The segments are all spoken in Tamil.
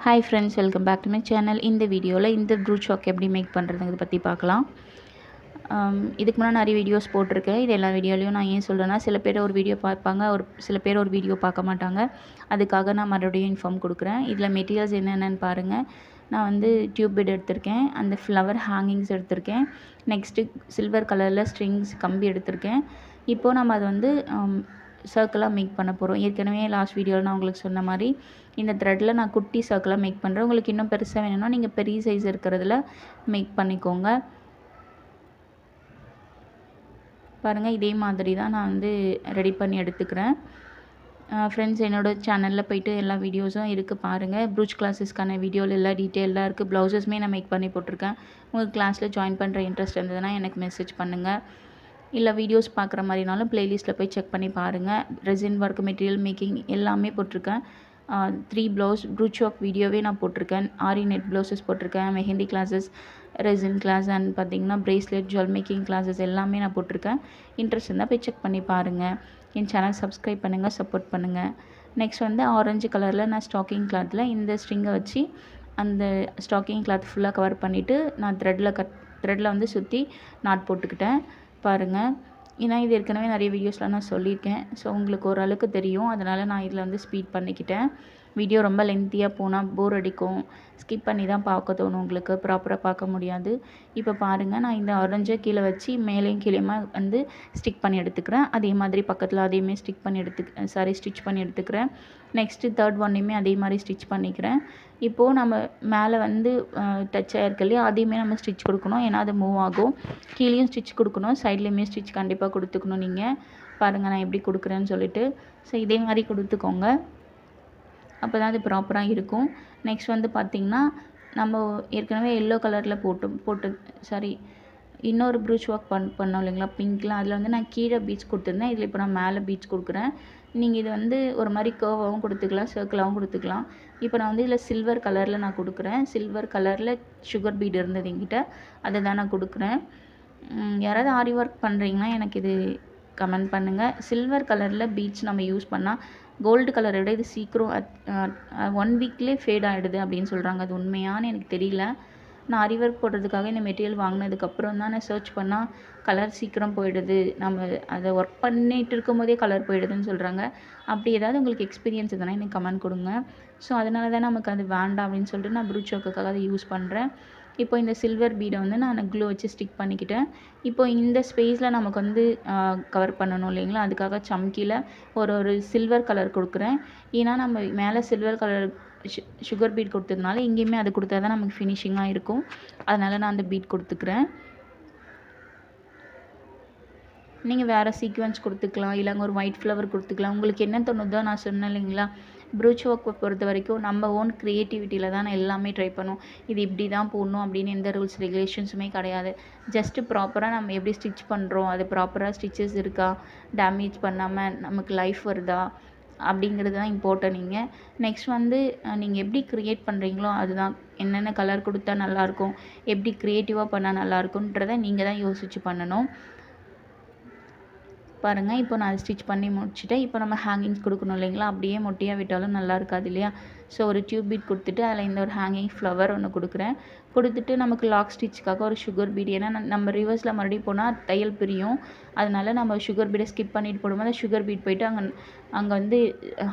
Hi friends, welcome back to my channel. இந்த வீடியோவில் இந்த ப்ரூச் சாக் எப்படி மேக் பண்ணுறதுங்கிறத பற்றி பார்க்கலாம். இதுக்கு முன்னாடி நிறைய வீடியோஸ் போட்டிருக்கேன். இது எல்லா வீடியோலையும் நான் ஏன் சொல்கிறேன்னா, சில பேர் ஒரு வீடியோ பார்ப்பாங்க, சில பேர் ஒரு வீடியோ பார்க்க மாட்டாங்க. அதுக்காக நான் மறுபடியும் இன்ஃபார்ம் கொடுக்குறேன். இதில் மெட்டீரியல்ஸ் என்னென்னு பாருங்கள். நான் வந்து டியூப் பெட் எடுத்திருக்கேன், அந்த ஃப்ளவர் ஹேங்கிங்ஸ் எடுத்திருக்கேன், நெக்ஸ்ட்டு சில்வர் கலரில் ஸ்ட்ரிங்ஸ் கம்பி எடுத்திருக்கேன். இப்போது நம்ம அதை வந்து சர்க்கிளாக மேக் பண்ண போகிறோம். ஏற்கனவே லாஸ்ட் வீடியோவில் நான் உங்களுக்கு சொன்ன மாதிரி இந்த த்ரெட்டில் நான் குட்டி சர்க்கிளாக மேக் பண்ணுறேன். உங்களுக்கு இன்னும் பெருசாக வேணும்னா நீங்கள் பெரிய சைஸ் இருக்கிறதுல மேக் பண்ணிக்கோங்க. பாருங்கள், இதே மாதிரி தான் நான் வந்து ரெடி பண்ணி எடுத்துக்கிறேன். ஃப்ரெண்ட்ஸ், என்னோடய சேனலில் போய்ட்டு எல்லா வீடியோஸும் இருக்குது பாருங்கள். ப்ரூச் கிளாஸஸ்க்கான வீடியோவில் எல்லா டீட்டெயிலாக இருக்குது. ப்ளவுசஸுமே நான் மேக் பண்ணி போட்டிருக்கேன். உங்களுக்கு கிளாஸில் ஜாயின் பண்ணுற இன்ட்ரெஸ்ட் இருந்ததுன்னா எனக்கு மெசேஜ் பண்ணுங்கள். இல்லை வீடியோஸ் பார்க்குற மாதிரினாலும் ப்ளேலிஸ்ட்டில் போய் செக் பண்ணி பாருங்கள். ரெசின் ஒர்க், மெட்டீரியல் மேக்கிங் எல்லாமே போட்டிருக்கேன். 3 ப்ளவுஸ் ப்ரூச் சாக் வீடியோவே நான் போட்டிருக்கேன். ஆரி நெட் ப்ளவுசஸ் போட்டிருக்கேன், mehndi classes, resin class and பார்த்திங்கன்னா ப்ரேஸ்லெட், ஜுவல் மேக்கிங் கிளாஸஸ் எல்லாமே நான் போட்டிருக்கேன். இன்ட்ரெஸ்ட் இருந்தால் போய் செக் பண்ணி பாருங்கள். என் சேனல் சப்ஸ்கிரைப் பண்ணுங்கள், சப்போர்ட் பண்ணுங்கள். நெக்ஸ்ட் வந்து ஆரஞ்சு கலரில் நான் ஸ்டாக்கிங் கிளாத்தில் இந்த ஸ்ட்ரிங்கை வச்சு அந்த ஸ்டாக்கிங் கிளாத் ஃபுல்லாக கவர் பண்ணிவிட்டு நான் த்ரெட்டில் வந்து சுற்றி நாட் போட்டுக்கிட்டேன். பாருங்கள், ஏன்னா இது ஏற்கனவே நிறைய வீடியோஸில் நான் சொல்லியிருக்கேன். ஸோ உங்களுக்கு ஓரளவுக்கு தெரியும். அதனால் நான் இதில் வந்து ஸ்பீட் பண்ணிக்கிட்டேன். வீடியோ ரொம்ப லென்த்தியாக போனால் போர் அடிக்கும், ஸ்கிப் பண்ணி தான் பார்க்க தோணும், உங்களுக்கு ப்ராப்பராக பார்க்க முடியாது. இப்போ பாருங்கள், நான் இந்த ஆரஞ்சை கீழே வச்சு மேலேயும் கீழேயுமா வந்து ஸ்டிக் பண்ணி எடுத்துக்கிறேன். அதே மாதிரி பக்கத்தில் அதையுமே ஸ்டிச் பண்ணி எடுத்துக்கிறேன். நெக்ஸ்ட்டு தேர்ட் ஒன்னையுமே அதே மாதிரி ஸ்டிச் பண்ணிக்கிறேன். இப்போது நம்ம மேலே வந்து டச் ஆகிருக்கு இல்லையா, அதையுமே நம்ம ஸ்டிச் கொடுக்கணும். ஏன்னா அது மூவ் ஆகும். கீழேயும் ஸ்டிச் கொடுக்கணும், சைட்லேயுமே ஸ்டிச் கண்டிப்பாக கொடுத்துக்கணும். நீங்கள் பாருங்கள் நான் எப்படி கொடுக்குறேன்னு சொல்லிட்டு. ஸோ இதே மாதிரி கொடுத்துக்கோங்க, அப்போ தான் அது ப்ராப்பராக இருக்கும். நெக்ஸ்ட் வந்து பார்த்திங்கன்னா, நம்ம ஏற்கனவே எல்லோ கலரில் இன்னொரு ப்ரூச் ஒர்க் பண்ணோம் இல்லைங்களா, பிங்க்லாம். அதில் வந்து நான் கீழே பீட்ஸ் கொடுத்துருந்தேன். இதில் இப்போ நான் மேலே பீட்ஸ் கொடுக்குறேன். நீங்கள் இது வந்து ஒரு மாதிரி கர்வாகவும் கொடுத்துக்கலாம், சர்க்கிளாகவும் கொடுத்துக்கலாம். இப்போ நான் வந்து இதில் சில்வர் கலரில் நான் கொடுக்குறேன். சில்வர் கலரில் சுகர் பீட் இருந்தது என்கிட்ட, அதை தான் நான் கொடுக்குறேன். யாராவது ஆரி ஒர்க் பண்ணுறீங்கன்னா எனக்கு இது கமெண்ட் பண்ணுங்கள். சில்வர் கலரில் பீட்ஸ் நம்ம யூஸ் பண்ணால் கோல்டு கலரை விட இது சீக்கிரம் 1 வீக்லேயே ஃபேட் ஆகிடுது அப்படின்னு சொல்கிறாங்க. அது உண்மையானு எனக்கு தெரியல. நான் ஆரி ஒர்க் போடுறதுக்காக இந்த மெட்டீரியல் வாங்கினதுக்கப்புறம் தான் நான் சர்ச் பண்ணால் கலர் சீக்கிரம் போயிடுது, நம்ம அதை ஒர்க் பண்ணிகிட்டு இருக்கும் போதே கலர் போயிடுதுன்னு சொல்கிறாங்க. அப்படி ஏதாவது உங்களுக்கு எக்ஸ்பீரியன்ஸ் இருந்தால் எனக்கு கமெண்ட் கொடுங்க. ஸோ அதனால தான் நமக்கு அது வேண்டாம் அப்படின்னு சொல்லிட்டு நான் ப்ரூச் ஒர்க்குக்காக அதை யூஸ் பண்ணுறேன். இப்போ இந்த சில்வர் பீடை வந்து நான் க்ளூ வச்சு ஸ்டிக் பண்ணிக்கிட்டேன். இப்போ இந்த ஸ்பேஸில் நமக்கு வந்து கவர் பண்ணணும் இல்லைங்களா, அதுக்காக சம்கியில் ஒரு சில்வர் கலர் கொடுக்குறேன். ஏன்னா நம்ம மேலே சில்வர் கலர் சுகர் பீட் கொடுத்ததுனால எங்கேயுமே அது கொடுத்தா தான் நமக்கு ஃபினிஷிங்காக இருக்கும். அதனால் நான் அந்த பீட் கொடுத்துக்கிறேன். நீங்கள் வேறு சீக்வன்ஸ் கொடுத்துக்கலாம், இல்லைங்க ஒரு ஒயிட் ஃப்ளவர் கொடுத்துக்கலாம். உங்களுக்கு என்ன தோணுதோ, நான் சொன்னேன் இல்லைங்களா, ப்ரூச் ஒர்க்கை பொறுத்த வரைக்கும் நம்ம ஓன் க்ரியேட்டிவிட்டியில் தான் நான் எல்லாமே ட்ரை பண்ணுவோம். இது இப்படி தான் போடணும் அப்படின்னு எந்த ரூல்ஸ் ரெகுலேஷன்ஸுமே கிடையாது. ஜஸ்ட்டு ப்ராப்பராக நம்ம எப்படி ஸ்டிச் பண்ணுறோம், அது ப்ராப்பராக ஸ்டிச்சஸ் இருக்கா, டேமேஜ் பண்ணாமல் நமக்கு லைஃப் வருதா அப்படிங்கிறது தான் இம்பார்ட்டன்ட். நெக்ஸ்ட் வந்து நீங்கள் எப்படி க்ரியேட் பண்ணுறீங்களோ அதுதான், என்னென்ன கலர் கொடுத்தா நல்லாயிருக்கும், எப்படி க்ரியேட்டிவாக பண்ணால் நல்லாயிருக்குன்றதை நீங்கள் தான் யோசித்து பண்ணணும். பாருங்கள், இப்போ நான் ஸ்டிச் பண்ணி முடிச்சுட்டேன். இப்போ நம்ம ஹேங்கிங்ஸ் கொடுக்கணும் இல்லைங்களா, அப்படியே மொட்டையாக விட்டாலும் நல்லா இருக்காது இல்லையா. ஸோ ஒரு டியூப் பீட் கொடுத்துட்டு அதில் இந்த ஒரு ஹேங்கிங் ஃப்ளவர் ஒன்று கொடுத்துட்டு நமக்கு லாக் ஸ்டிச்சுக்காக ஒரு சுகர் பீட், ஏன்னா நம்ம ரிவர்ஸில் மறுபடியும் போனால் தையல் பிரியும். அதனால நம்ம சுகர் பீடை ஸ்கிப் பண்ணிட்டு போடும்போது அந்த சுகர் பீட் போயிட்டு அங்கே வந்து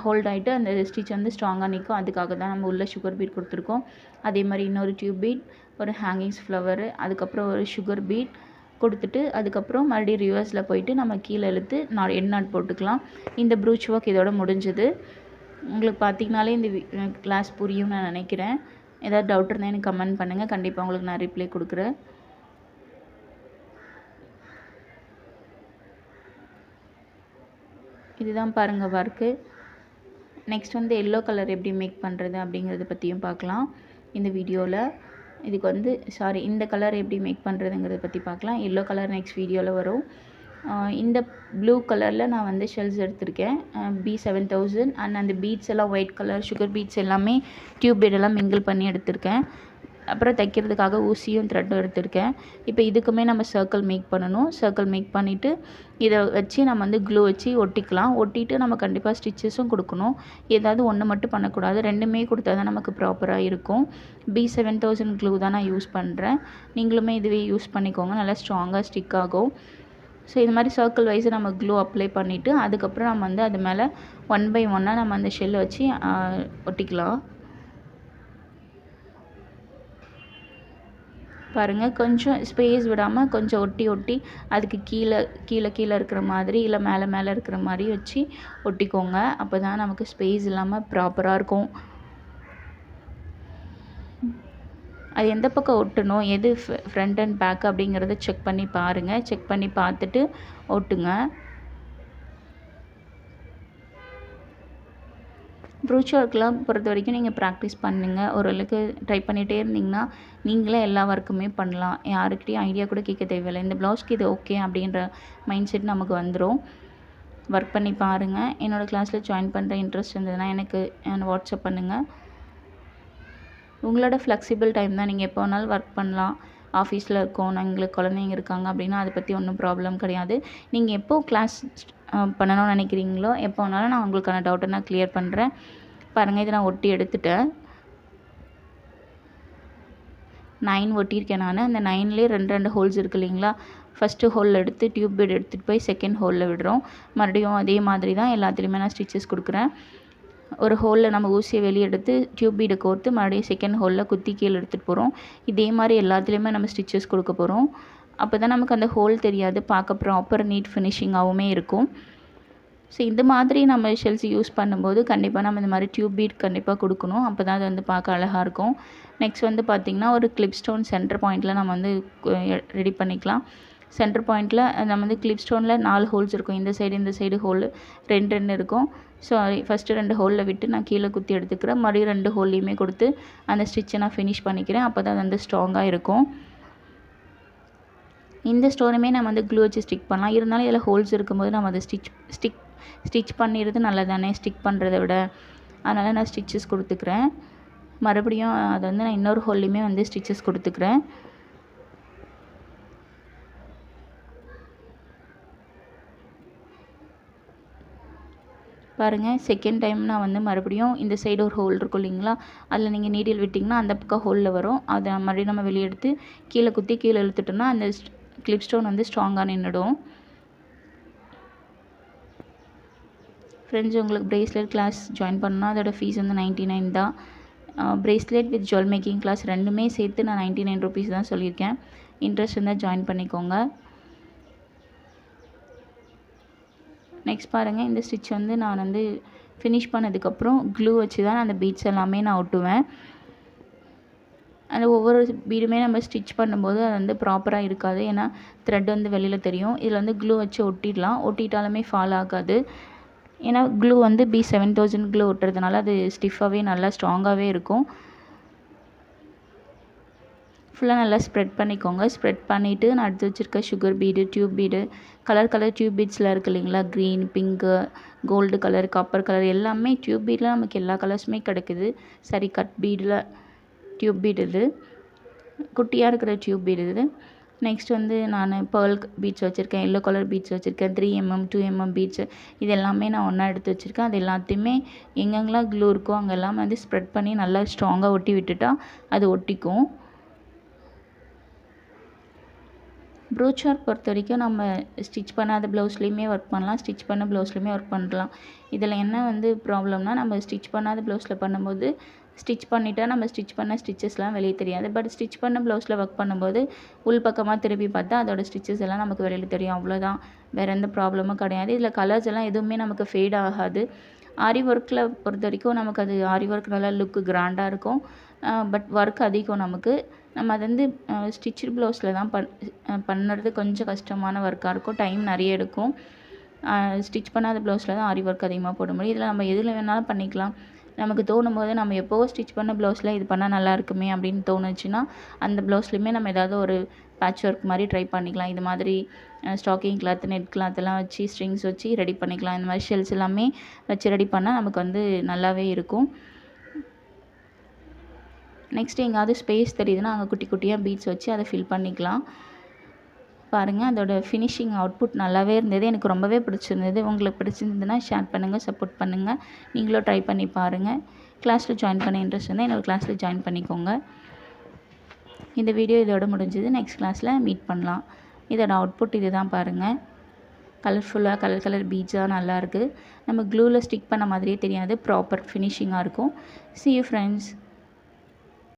ஹோல்ட் ஆகிட்டு அந்த ஸ்டிச் வந்து ஸ்ட்ராங்காக நிற்கும். அதுக்காக தான் நம்ம உள்ள சுகர் பீட் கொடுத்துருக்கோம். அதே மாதிரி இன்னொரு டியூப் பீட், ஒரு ஹேங்கிங்ஸ் ஃப்ளவரு, அதுக்கப்புறம் ஒரு சுகர் பீட் கொடுத்துட்டு அதுக்கப்புறம் மறுபடியும் ரிவர்ஸில் போயிட்டு நம்ம கீழே இழுத்து எண்ட் நாட் போட்டுக்கலாம். இந்த ப்ரூச் ஒர்க் இதோட முடிஞ்சது. உங்களுக்கு பார்த்திங்கனாலே இந்த கிளாஸ் புரியும் நான் நினைக்கிறேன். ஏதாவது டவுட் இருந்தால் எனக்கு கமெண்ட் பண்ணுங்கள், கண்டிப்பாக உங்களுக்கு நான் ரிப்ளை கொடுக்குறேன். இதுதான் பாருங்கள் ஒர்க்கு. நெக்ஸ்ட் வந்து எல்லோ கலர் எப்படி மேக் பண்ணுறது அப்படிங்கிறத பற்றியும் பார்க்கலாம் இந்த வீடியோவில். இதுக்கு வந்து இந்த கலர் எப்படி மேக் பண்ணுறதுங்கிறத பற்றி பார்க்கலாம். எல்லோ கலர் நெக்ஸ்ட் வீடியோவில் வரும். இந்த ப்ளூ கலரில் நான் வந்து ஷெல்ஸ் எடுத்திருக்கேன், B7000. அண்ட் அந்த பீட்ஸ் எல்லாம் ஒயிட் கலர் சுகர் பீட்ஸ் எல்லாமே டியூப் பீடெல்லாம் மிங்கிள் பண்ணி எடுத்திருக்கேன். அப்புறம் தைக்கிறதுக்காக ஊசியும் த்ரெட்டும் எடுத்திருக்கேன். இப்போ இதுக்குமே நம்ம சர்க்கிள் மேக் பண்ணணும். சர்க்கிள் மேக் பண்ணிவிட்டு இதை வச்சு நம்ம வந்து க்ளூ வச்சு ஒட்டிக்கலாம். ஒட்டிட்டு நம்ம கண்டிப்பாக ஸ்டிச்சஸும் கொடுக்கணும். ஏதாவது ஒன்று மட்டும் பண்ணக்கூடாது. ரெண்டுமே கொடுத்தா தான் நமக்கு ப்ராப்பராக இருக்கும். B7000 க்ளூ தான் நான் யூஸ் பண்ணுறேன். நீங்களுமே இதுவே யூஸ் பண்ணிக்கோங்க. நல்லா ஸ்ட்ராங்காக ஸ்டிக் ஆகும். ஸோ இது மாதிரி சர்க்கிள் வைஸ் நம்ம க்ளூ அப்ளை பண்ணிவிட்டு அதுக்கப்புறம் நம்ம வந்து அது மேலே 1 by 1 நம்ம அந்த ஷெல்லை வச்சு ஒட்டிக்கலாம். பாருங்கள், கொஞ்சம் ஸ்பேஸ் விடாமல் கொஞ்சம் ஒட்டி ஒட்டி அதுக்கு கீழே இருக்கிற மாதிரி இல்லை மேலே இருக்கிற மாதிரி வச்சு ஒட்டிக்கோங்க. அப்போ தான் நமக்கு ஸ்பேஸ் இல்லாமல் ப்ராப்பராக இருக்கும். அது எந்த பக்கம் ஒட்டணும், எது ஃப்ரண்ட் அண்ட் பேக் அப்படிங்கிறத செக் பண்ணி பாருங்கள். செக் பண்ணி பார்த்துட்டு ஒட்டுங்க. ப்ரூச் ஒர்க்லாம் பொறுத்த வரைக்கும் நீங்கள் ப்ராக்டிஸ் பண்ணுங்கள். ஓரளவுக்கு ட்ரை பண்ணிகிட்டே இருந்தீங்கன்னா நீங்களே எல்லா ஒர்க்குமே பண்ணலாம். யாருக்கிட்டையும் ஐடியா கூட கேட்க தேவையில்லை. இந்த ப்ளவுஸ்க்கு இது ஓகே அப்படின்ற மைண்ட் செட் நமக்கு வந்துடும். ஒர்க் பண்ணி பாருங்கள். என்னோடய கிளாஸில் ஜாயின் பண்ணுற இன்ட்ரெஸ்ட் இருந்ததுன்னா எனக்கு வாட்ஸ்அப் பண்ணுங்கள். உங்களோட ஃப்ளெக்சிபிள் டைம் தான். நீங்கள் எப்போ வேணாலும் ஒர்க் பண்ணலாம். ஆஃபீஸில் இருக்கோம், எங்களுக்கு குழந்தைங்க இருக்காங்க அப்படின்னா அதை பற்றி ஒன்றும் ப்ராப்ளம் கிடையாது. நீங்கள் எப்போ கிளாஸ் பண்ணணும்னு நினைக்கிறீங்களோ எப்போ வேணாலும் நான் உங்களுக்கான டவுட்டை நான் கிளியர் பண்ணுறேன். பாருங்கள், இதை நான் ஒட்டி எடுத்துட்டேன். 9 ஒட்டியிருக்கேன் நான். அந்த 9லேயே 2 ஹோல்ஸ் இருக்குது இல்லைங்களா. ஃபஸ்ட்டு ஹோல் எடுத்து டியூப் பீட் எடுத்துகிட்டு போய் செகண்ட் ஹோலில் விடுறோம். மறுபடியும் அதே மாதிரி தான் எல்லாத்துலேயுமே நான் ஸ்டிச்சஸ் கொடுக்குறேன். ஒரு ஹோலில் நம்ம ஊசியை வெளியே எடுத்து டியூப் பீடை கோர்த்து மறுபடியும் செகண்ட் ஹோலில் குத்தி கீழே எடுத்துகிட்டு போகிறோம். இதே மாதிரி எல்லாத்துலேயுமே நம்ம ஸ்டிச்சஸ் கொடுக்க போகிறோம். அப்போ தான் நமக்கு அந்த ஹோல் தெரியாது, பார்க்க ப்ராப்பர் நீட் ஃபினிஷிங்காகவுமே இருக்கும். ஸோ இந்த மாதிரி நம்ம ஷெல்ஸ் யூஸ் பண்ணும்போது கண்டிப்பாக நம்ம இந்த மாதிரி டியூப் பீட் கண்டிப்பாக கொடுக்கணும். அப்போ தான் அது வந்து பார்க்க அழகாக இருக்கும். நெக்ஸ்ட் வந்து பார்த்திங்கன்னா ஒரு கிளிப் ஸ்டோன் சென்டர் பாயிண்ட்டில் நம்ம வந்து ரெடி பண்ணிக்கலாம். சென்டர் பாயிண்ட்டில் நம்ம வந்து கிளிப் ஸ்டோனில் 4 ஹோல்ஸ் இருக்கும். இந்த சைடு ஹோல் 2 இருக்கும். ஸோ ஃபஸ்ட்டு 2 ஹோலில் விட்டு நான் கீழே குத்தி எடுத்துக்கிறேன். மறுபடியும் 2 ஹோல்லையுமே கொடுத்து அந்த ஸ்டிச்சை நான் ஃபினிஷ் பண்ணிக்கிறேன். அப்போ தான் அது வந்து ஸ்ட்ராங்காக இருக்கும். இந்த ஸ்டோனுமே நம்ம வந்து க்ளூ வச்சு ஸ்டிக் பண்ணலாம். இருந்தாலும் இதில் ஹோல்ஸ் இருக்கும்போது நம்ம அதை ஸ்டிச் பண்ணிடுறது நல்லது தானே, ஸ்டிக் பண்ணுறதை விட. அதனால் நான் ஸ்டிச்சஸ் கொடுத்துக்கிறேன். மறுபடியும் அதை வந்து நான் இன்னொரு ஹோல்லையுமே வந்து ஸ்டிச்சஸ் கொடுத்துக்கிறேன். பாருங்கள், செகண்ட் டைம் நான் வந்து மறுபடியும் இந்த சைடு ஒரு ஹோல் இருக்கும் இல்லைங்களா, அதில் நீங்கள் நீடில் விட்டிங்கன்னா அந்த பக்கம் ஹோலில் வரும். அதை மறுபடியும் நம்ம வெளியே எடுத்து கீழே குத்தி கீழே இழுத்துட்டோம்னா அந்த கிளிப் ஸ்டோன் வந்து ஸ்ட்ராங்காக நின்றுடும். ஃப்ரெண்ட்ஸ், உங்களுக்கு ப்ரேஸ்லெட் கிளாஸ் ஜாயின் பண்ணால் அதோட ஃபீஸ் வந்து 99 தான். Bracelet with jewel making class ரெண்டுமே சேர்த்து நான் 99 ருபீஸ் தான் சொல்லியிருக்கேன். இன்ட்ரெஸ்ட் இருந்தால் ஜாயின் பண்ணிக்கோங்க. நெக்ஸ்ட் பாருங்கள், இந்த ஸ்டிச் வந்து நான் வந்து ஃபினிஷ் பண்ணதுக்கப்புறம் க்ளூ வச்சு தான் அந்த பீட்ஸ் எல்லாமே நான் ஒட்டுவேன். அந்த ஒவ்வொரு பீடுமே நம்ம ஸ்டிச் பண்ணும்போது அது வந்து ப்ராப்பராக இருக்காது. ஏன்னா த்ரெட் வந்து வெளியில் தெரியும். இதில் வந்து க்ளூ வச்சு ஒட்டிடலாம். ஒட்டிட்டாலுமே ஃபால் ஆகாது. ஏன்னா க்ளூ வந்து B7000 க்ளூ ஒட்டுறதுனால அது ஸ்டிஃபாகவே நல்லா ஸ்ட்ராங்காகவே இருக்கும். ஃபுல்லாக நல்லா ஸ்ப்ரெட் பண்ணிக்கோங்க. ஸ்ப்ரெட் பண்ணிவிட்டு நான் எடுத்து வச்சுருக்க sugar bead, tube bead, colour tube பீட்ஸில் இருக்குது இல்லைங்களா, green, pink, gold colour, copper colour எல்லாமே டியூப் பீடில் நமக்கு எல்லா கலர்ஸுமே கிடைக்குது. சரி, கட் பீடில் டியூப் பீடு இது குட்டியாக இருக்கிற டியூப் பீடு இது. நெக்ஸ்ட் வந்து நான் பேர்ல் பீட்ஸ் வச்சுருக்கேன், எல்லோ கலர் பீட்ஸ் வச்சுருக்கேன், 3mm 2mm பீட்ஸு இது எல்லாமே நான் ஒன்றா எடுத்து வச்சுருக்கேன். அது எல்லாத்தையுமே எங்கெங்கெல்லாம் க்ளூ இருக்கோ அங்கே எல்லாமே வந்து ஸ்ப்ரெட் பண்ணி நல்லா ஸ்ட்ராங்காக ஒட்டி விட்டுட்டா அது ஒட்டிக்கும். ப்ரூச் ஒர்க் பொறுத்த வரைக்கும் நம்ம ஸ்டிச் பண்ணாத ப்ளவுஸ்லேயுமே ஒர்க் பண்ணலாம், ஸ்டிச் பண்ண ப்ளவுஸ்லேயுமே ஒர்க் பண்ணலாம். இதில் என்ன வந்து ப்ராப்ளம்னா, நம்ம ஸ்டிச் பண்ணாத ப்ளவுஸில் பண்ணும்போது ஸ்டிச் பண்ணிவிட்டா நம்ம ஸ்டிச் பண்ண ஸ்டிச்சஸ்லாம் வெளியே தெரியாது. பட் ஸ்டிச் பண்ண ப்ளவுஸில் ஒர்க் பண்ணும்போது உள் பக்கமாக திருப்பி பார்த்தா அதோடய ஸ்டிச்சஸ் எல்லாம் நமக்கு வெளியில் தெரியும். அவ்வளோதான், வேறு எந்த ப்ராப்ளமும் கிடையாது. இதில் கலர்ஸ் எல்லாம் எதுவுமே நமக்கு ஃபேட் ஆகாது. ஆரி ஒர்க்கில் பொறுத்த வரைக்கும் நமக்கு அது ஆரி ஒர்க் நல்லா லுக்கு கிராண்டாக இருக்கும். பட் ஒர்க் அதிகம் நமக்கு. நம்ம அது வந்து ஸ்டிச்சு ப்ளவுஸில் தான் பண்ணுறது கொஞ்சம் கஷ்டமான ஒர்க்காக இருக்கும், டைம் நிறைய எடுக்கும். ஸ்டிச் பண்ணாத ப்ளவுஸில் தான் ஆரி ஒர்க் அதிகமாக போட முடியும். இதில் நம்ம எதில் வேணாலும் பண்ணிக்கலாம். நமக்கு தோணும் போது நம்ம எப்போவோ ஸ்டிச் பண்ண ப்ளவுஸில் இது பண்ணால் நல்லா இருக்குமே அப்படின்னு தோணுச்சுன்னா அந்த ப்ளவுஸ்லையுமே நம்ம ஏதாவது ஒரு பேட்ச் ஒர்க் மாதிரி ட்ரை பண்ணிக்கலாம். இது மாதிரி ஸ்டாக்கிங் கிளாத், நெட் கிளாத் எல்லாம் வச்சு ஸ்ட்ரிங்ஸ் வச்சு ரெடி பண்ணிக்கலாம். இந்த மாதிரி ஷெல்ஸ் எல்லாமே வச்சு ரெடி பண்ணால் நமக்கு வந்து நல்லாவே இருக்கும். நெக்ஸ்ட்டு எங்கேயாவது ஸ்பேஸ் தெரியுதுன்னா அங்கே குட்டி குட்டியாக பீட்ஸ் வச்சு அதை ஃபில் பண்ணிக்கலாம். பாருங்கள், அதோட ஃபினிஷிங் அவுட்புட் நல்லாவே இருந்தது. எனக்கு ரொம்பவே பிடிச்சிருந்தது. உங்களுக்கு பிடிச்சிருந்ததுன்னா ஷேர் பண்ணுங்கள், சப்போர்ட் பண்ணுங்கள். நீங்களும் ட்ரை பண்ணி பாருங்கள். கிளாஸில் ஜாயின் பண்ண இன்ட்ரெஸ்ட் இருந்தால் என்னோடய கிளாஸில் ஜாயின் பண்ணிக்கோங்க. இந்த வீடியோ இதோட முடிஞ்சது. நெக்ஸ்ட் கிளாஸில் மீட் பண்ணலாம். இதோட அவுட்புட் இது தான் பாருங்கள். கலர்ஃபுல்லாக கலர் பீட்ஸாக நல்லாயிருக்கு. நம்ம க்ளூவில் ஸ்டிக் பண்ண மாதிரியே தெரியாது. ப்ராப்பர் ஃபினிஷிங்காக இருக்கும். See you friends.